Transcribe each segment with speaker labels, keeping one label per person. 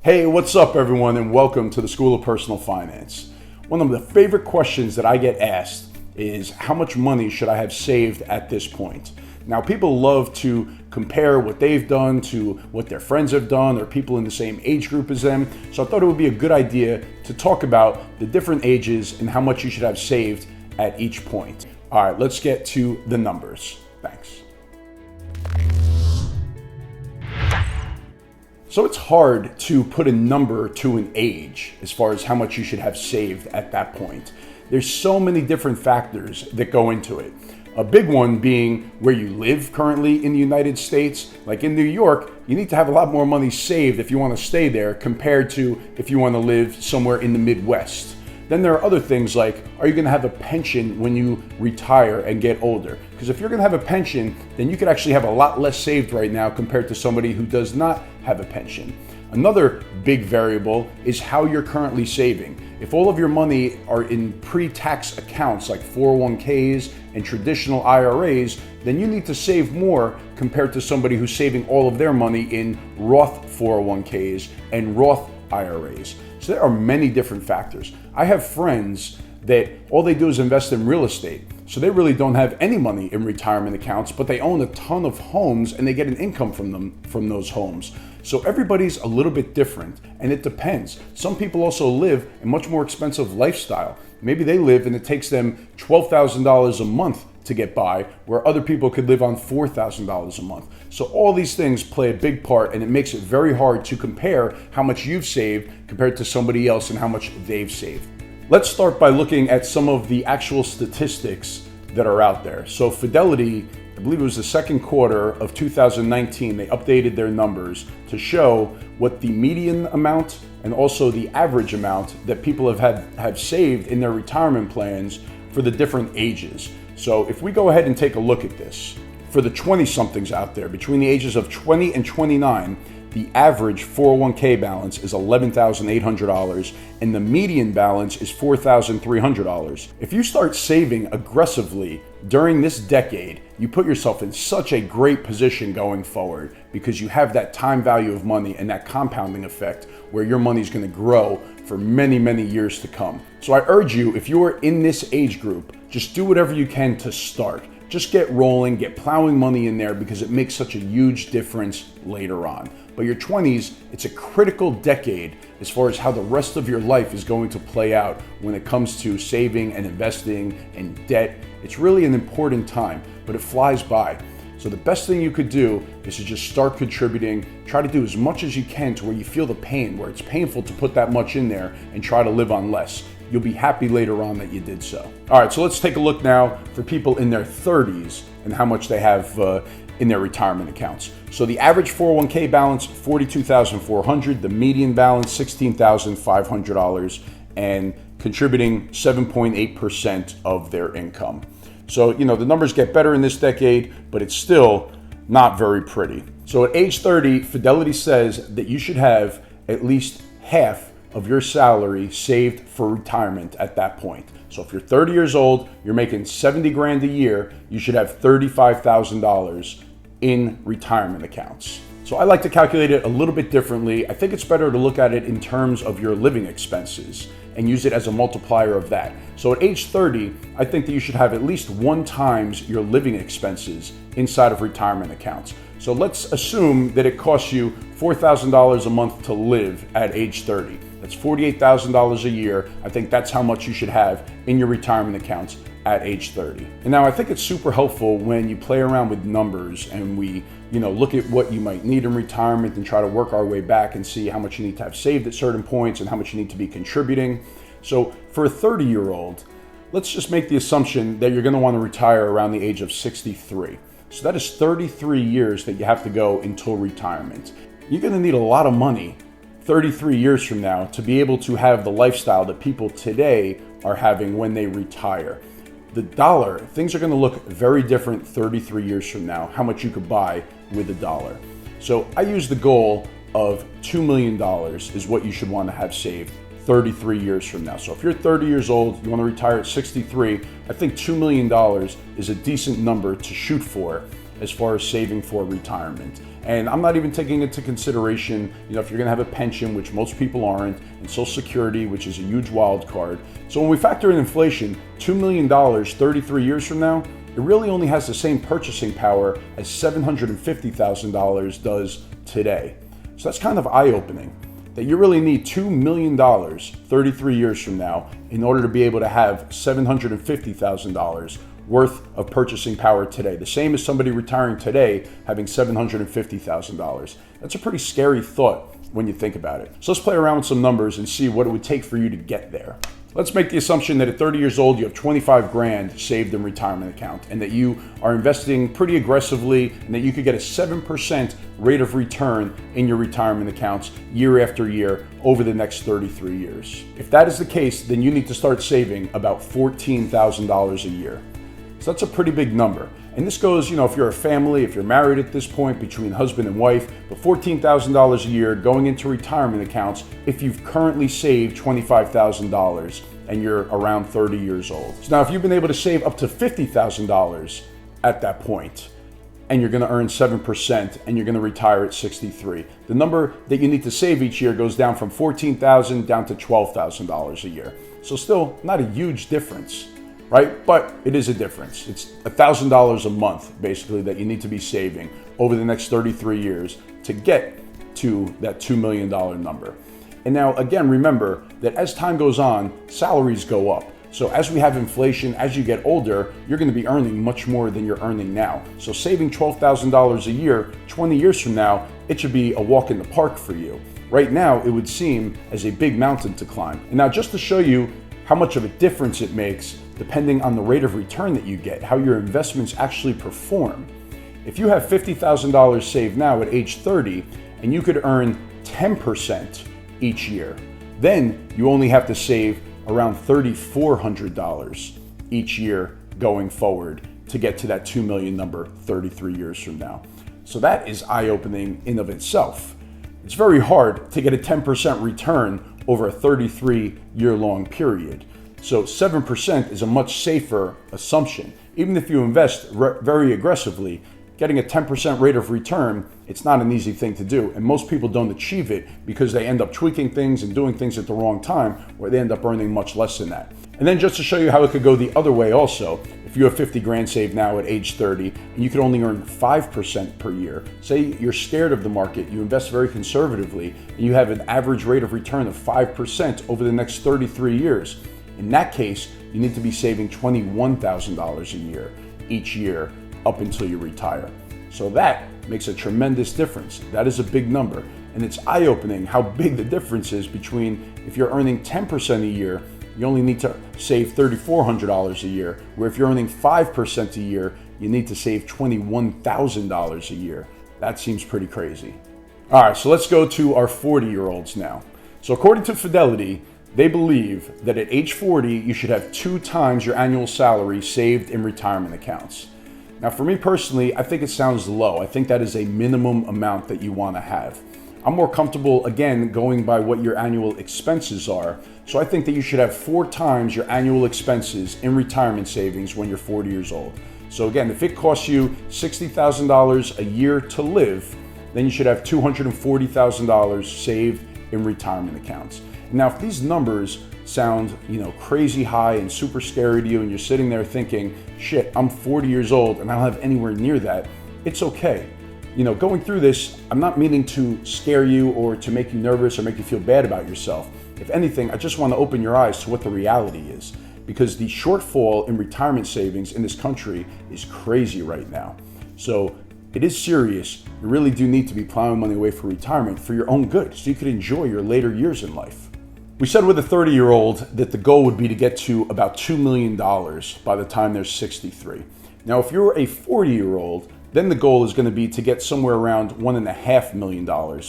Speaker 1: Hey, what's up everyone, and welcome to the School of Personal Finance. One of the favorite questions that I get asked is how much money should I have saved at this point? Now, people love to compare what they've done to what their friends have done or people in the same age group as them. So I thought it would be a good idea to talk about the different ages and how much you should have saved at each point. All right, let's get to the numbers. Thanks. So it's hard to put a number to an age as far as how much you should have saved at that point. There's so many different factors that go into it. A big one being where you live currently in the United States. Like in New York, you need to have a lot more money saved if you want to stay there compared to if you want to live somewhere in the Midwest. Then there are other things like, are you going to have a pension when you retire and get older? Because if you're going to have a pension, then you could actually have a lot less saved right now compared to somebody who does not have a pension. Another big variable is how you're currently saving. If all of your money are in pre-tax accounts like 401ks and traditional IRAs, then you need to save more compared to somebody who's saving all of their money in Roth 401ks and Roth IRAs. So there are many different factors. I have friends that all they do is invest in real estate. So they really don't have any money in retirement accounts, but they own a ton of homes and they get an income from those homes. So everybody's a little bit different, and it depends. Some people also live a much more expensive lifestyle. Maybe they live and it takes them $12,000 a month to get by, where other people could live on $4,000 a month. So all these things play a big part, and it makes it very hard to compare how much you've saved compared to somebody else and how much they've saved. Let's start by looking at some of the actual statistics that are out there. So Fidelity, I believe it was the second quarter of 2019, they updated their numbers to show what the median amount and also the average amount that people have saved in their retirement plans for the different ages. So if we go ahead and take a look at this, for the 20-somethings out there, between the ages of 20 and 29, the average 401k balance is $11,800 and the median balance is $4,300. If you start saving aggressively during this decade, you put yourself in such a great position going forward because you have that time value of money and that compounding effect where your money is going to grow for many, many years to come. So I urge you, if you are in this age group, just do whatever you can to start. Just get rolling, get plowing money in there because it makes such a huge difference later on. But your 20s, it's a critical decade as far as how the rest of your life is going to play out when it comes to saving and investing and debt. It's really an important time, but it flies by. So the best thing you could do is to just start contributing, try to do as much as you can to where you feel the pain, where it's painful to put that much in there and try to live on less. You'll be happy later on that you did so. All right, so let's take a look now for people in their 30s and how much they have in their retirement accounts. So the average 401k balance, $42,400, the median balance, $16,500, and contributing 7.8% of their income. So, the numbers get better in this decade, but it's still not very pretty. So at age 30, Fidelity says that you should have at least half of your salary saved for retirement at that point. So if you're 30 years old, you're making 70 grand a year, you should have $35,000 in retirement accounts. So I like to calculate it a little bit differently. I think it's better to look at it in terms of your living expenses and use it as a multiplier of that. So at age 30, I think that you should have at least 1 times your living expenses inside of retirement accounts. So let's assume that it costs you $4,000 a month to live at age 30. That's $48,000 a year. I think that's how much you should have in your retirement accounts at age 30. And now I think it's super helpful when you play around with numbers and we, look at what you might need in retirement and try to work our way back and see how much you need to have saved at certain points and how much you need to be contributing. So for a 30-year-old, let's just make the assumption that you're going to want to retire around the age of 63. So that is 33 years that you have to go until retirement. You're going to need a lot of money 33 years from now to be able to have the lifestyle that people today are having when they retire. The dollar, things are going to look very different 33 years from now, how much you could buy with a dollar. So I use the goal of $2 million is what you should want to have saved 33 years from now. So if you're 30 years old, you want to retire at 63, I think $2 million is a decent number to shoot for. as far as saving for retirement. And I'm not even taking into consideration, if you're gonna have a pension, which most people aren't, and Social Security, which is a huge wild card. So when we factor in inflation, $2 million 33 years from now, it really only has the same purchasing power as $750,000 does today. So that's kind of eye-opening, that you really need $2 million 33 years from now in order to be able to have $750,000 worth of purchasing power today. The same as somebody retiring today having $750,000. That's a pretty scary thought when you think about it. So let's play around with some numbers and see what it would take for you to get there. Let's make the assumption that at 30 years old, you have 25 grand saved in retirement account and that you are investing pretty aggressively and that you could get a 7% rate of return in your retirement accounts year after year over the next 33 years. If that is the case, then you need to start saving about $14,000 a year. So that's a pretty big number. And this goes, if you're a family, if you're married at this point, between husband and wife, but $14,000 a year going into retirement accounts if you've currently saved $25,000 and you're around 30 years old. So now if you've been able to save up to $50,000 at that point, and you're gonna earn 7% and you're gonna retire at 63, the number that you need to save each year goes down from $14,000 down to $12,000 a year. So still not a huge difference, right? But it is a difference. It's $1,000 a month, basically, that you need to be saving over the next 33 years to get to that $2 million number. And now, again, remember that as time goes on, salaries go up. So as we have inflation, as you get older, you're going to be earning much more than you're earning now. So saving $12,000 a year, 20 years from now, it should be a walk in the park for you. Right now, it would seem as a big mountain to climb. And now, just to show you how much of a difference it makes depending on the rate of return that you get, how your investments actually perform. If you have $50,000 saved now at age 30 and you could earn 10% each year, then you only have to save around $3,400 each year going forward to get to that 2 million number 33 years from now. So that is eye-opening in of itself. It's very hard to get a 10% return over a 33-year-long period. So 7% is a much safer assumption. Even if you invest very aggressively, getting a 10% rate of return, it's not an easy thing to do. And most people don't achieve it because they end up tweaking things and doing things at the wrong time, where they end up earning much less than that. And then just to show you how it could go the other way also, if you have 50 grand saved now at age 30 and you could only earn 5% per year, say you're scared of the market, you invest very conservatively, and you have an average rate of return of 5% over the next 33 years. In that case, you need to be saving $21,000 a year each year up until you retire. So that makes a tremendous difference. That is a big number. And it's eye-opening how big the difference is between if you're earning 10% a year, you only need to save $3,400 a year, where if you're earning 5% a year, you need to save $21,000 a year. That seems pretty crazy. All right, so let's go to our 40-year-olds now. So according to Fidelity, they believe that at age 40, you should have 2 times your annual salary saved in retirement accounts. Now, for me personally, I think it sounds low. I think that is a minimum amount that you want to have. I'm more comfortable, again, going by what your annual expenses are. So I think that you should have 4 times your annual expenses in retirement savings when you're 40 years old. So again, if it costs you $60,000 a year to live, then you should have $240,000 saved in retirement accounts. Now, if these numbers sound, crazy high and super scary to you, and you're sitting there thinking, shit, I'm 40 years old and I don't have anywhere near that, it's okay. Going through this, I'm not meaning to scare you or to make you nervous or make you feel bad about yourself. If anything, I just want to open your eyes to what the reality is, because the shortfall in retirement savings in this country is crazy right now. So it is serious. You really do need to be plowing money away for retirement for your own good, so you could enjoy your later years in life. We said with a 30-year-old that the goal would be to get to about $2 million by the time they're 63. Now, if you're a 40-year-old, then the goal is going to be to get somewhere around $1.5 million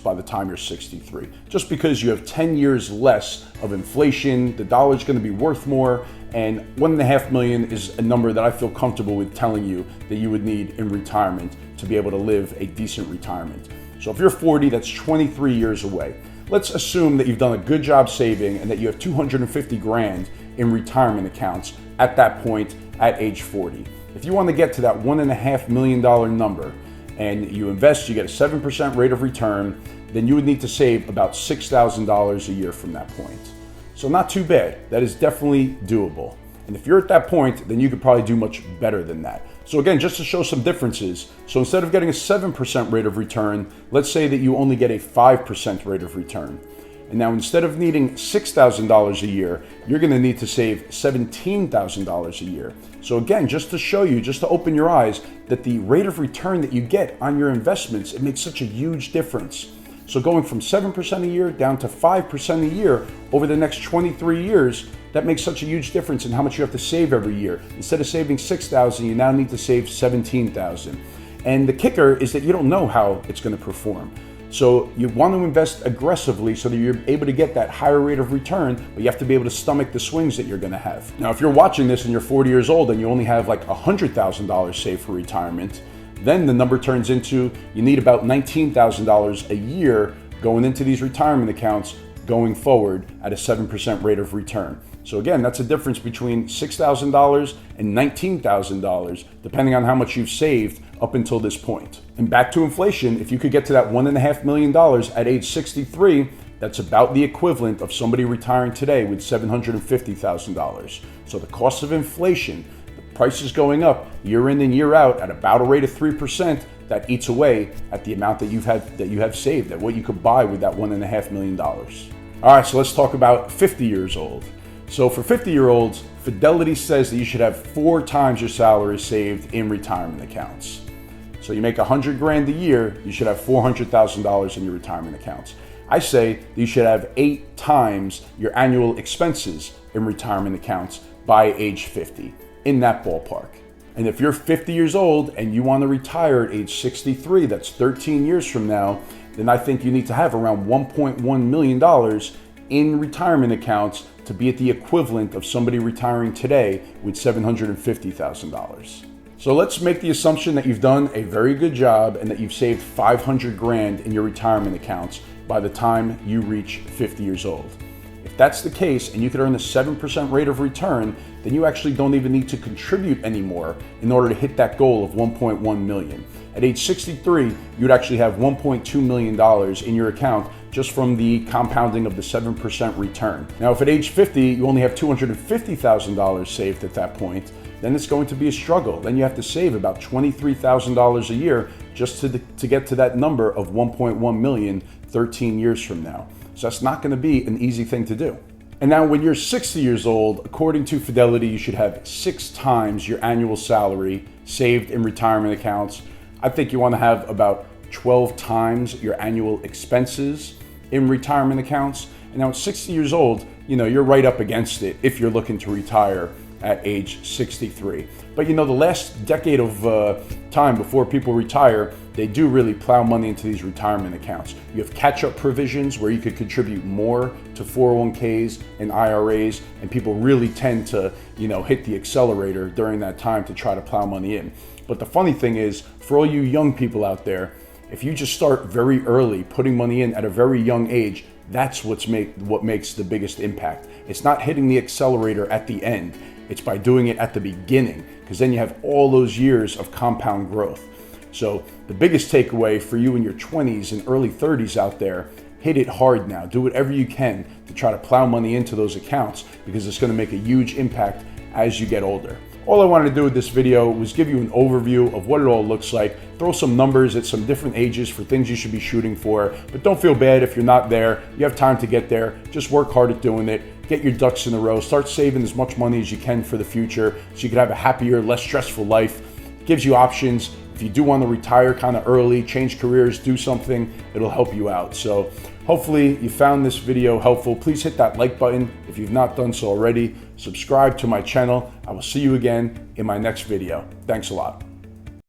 Speaker 1: by the time you're 63. Just because you have 10 years less of inflation, the dollar's going to be worth more, and $1.5 million is a number that I feel comfortable with telling you that you would need in retirement to be able to live a decent retirement. So if you're 40, that's 23 years away. Let's assume that you've done a good job saving and that you have 250 grand in retirement accounts at that point at age 40. If you want to get to that $1.5 million number and you invest, you get a 7% rate of return, then you would need to save about $6,000 a year from that point. So not too bad. That is definitely doable. And if you're at that point, then you could probably do much better than that. So again, just to show some differences, so instead of getting a 7% rate of return, let's say that you only get a 5% rate of return. And now instead of needing $6,000 a year, you're going to need to save $17,000 a year. So again, just to show you, just to open your eyes, that the rate of return that you get on your investments, it makes such a huge difference. So going from 7% a year down to 5% a year over the next 23 years, that makes such a huge difference in how much you have to save every year. Instead of saving $6,000, you now need to save $17,000. And the kicker is that you don't know how it's going to perform. So you want to invest aggressively so that you're able to get that higher rate of return, but you have to be able to stomach the swings that you're going to have. Now, if you're watching this and you're 40 years old and you only have like $100,000 saved for retirement, then the number turns into you need about $19,000 a year going into these retirement accounts going forward at a 7% rate of return. So again, that's a difference between $6,000 and $19,000, depending on how much you've saved up until this point. And back to inflation, if you could get to that $1.5 million at age 63, that's about the equivalent of somebody retiring today with $750,000. So the cost of inflation, the prices going up year in and year out at about a rate of 3%, that eats away at the amount that you have saved, at what you could buy with that $1.5 million. All right, so let's talk about 50 years old. So for 50-year-olds, Fidelity says that you should have 4 times your salary saved in retirement accounts. So you make $100,000 a year, you should have $400,000 in your retirement accounts. I say that you should have 8 times your annual expenses in retirement accounts by age 50, in that ballpark. And if you're 50 years old and you want to retire at age 63, that's 13 years from now, then I think you need to have around $1.1 million in retirement accounts to be at the equivalent of somebody retiring today with $750,000. So let's make the assumption that you've done a very good job and that you've saved $500,000 in your retirement accounts by the time you reach 50 years old. If that's the case and you could earn a 7% rate of return, then you actually don't even need to contribute anymore in order to hit that goal of $1.1 million. At age 63, you'd actually have $1.2 million in your account just from the compounding of the 7% return. Now, if at age 50, you only have $250,000 saved at that point, then it's going to be a struggle. Then you have to save about $23,000 a year just to get to that number of $1.1 million 13 years from now. So that's not going to be an easy thing to do. And now when you're 60 years old, according to Fidelity, you should have 6 times your annual salary saved in retirement accounts. I think you want to have about 12 times your annual expenses in retirement accounts. And now at 60 years old, you're right up against it if you're looking to retire at age 63. But the last decade of time before people retire, they do really plow money into these retirement accounts. You have catch-up provisions where you could contribute more to 401ks and IRAs, and people really tend to, hit the accelerator during that time to try to plow money in. But the funny thing is, for all you young people out there, if you just start very early, putting money in at a very young age, that's what makes the biggest impact. It's not hitting the accelerator at the end. It's by doing it at the beginning, because then you have all those years of compound growth. So the biggest takeaway for you in your 20s and early 30s out there, hit it hard now. Do whatever you can to try to plow money into those accounts, because it's going to make a huge impact as you get older. All I wanted to do with this video was give you an overview of what it all looks like, throw some numbers at some different ages for things you should be shooting for, but don't feel bad if you're not there. You have time to get there. Just work hard at doing it. Get your ducks in a row. Start saving as much money as you can for the future so you can have a happier, less stressful life. It gives you options. If you do want to retire kind of early, change careers, do something, it'll help you out. So hopefully you found this video helpful. Please hit that like button if you've not done so already. Subscribe to my channel. I will see you again in my next video. Thanks a lot.